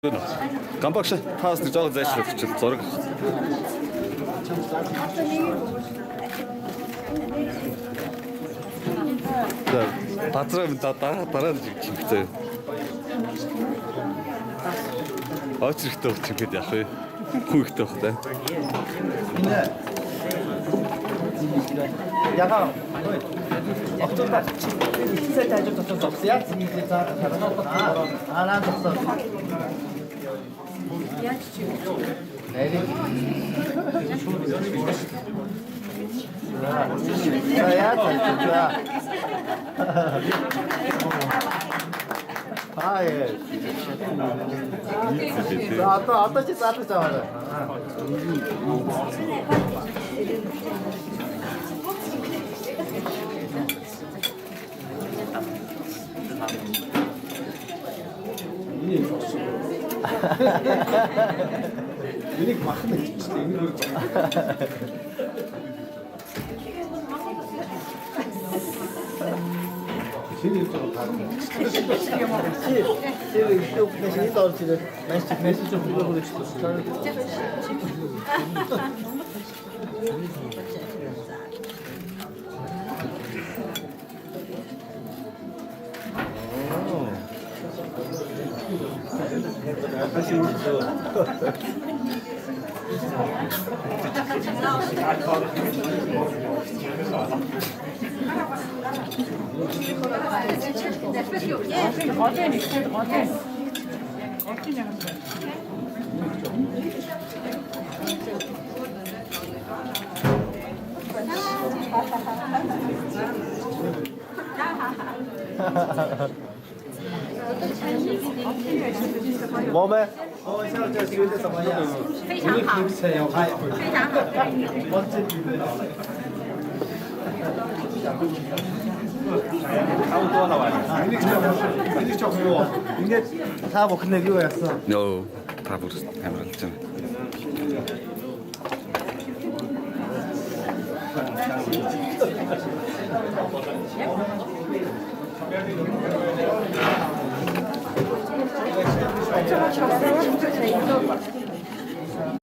Гамбагш таас нэг жоо зайшлах чинь зураг. Бадраа дараа чигтэй. Очрохтой болчих гээд яах вэ? Хүүхтэй бах та. Яга. Октоबर. Ихтэй ажил тусаад зогсоо. Яг зингээ цаа хараа. Араа тусаа. Яаж чи? Нэрээ. Яа цаа. Аа е. Одоо чи цаатаж аваа. Энийг махна гэжтэй энэ өөр. Шинэ зүйл таарна. Тэр их нэшний доор чинь мессеж өгөх гэж байна.我们现在这学的怎么样？非常好，非常好。差不多了吧？你叫回我，应该他我可能给我也是。No, та бүр амар болж байна. Çok çok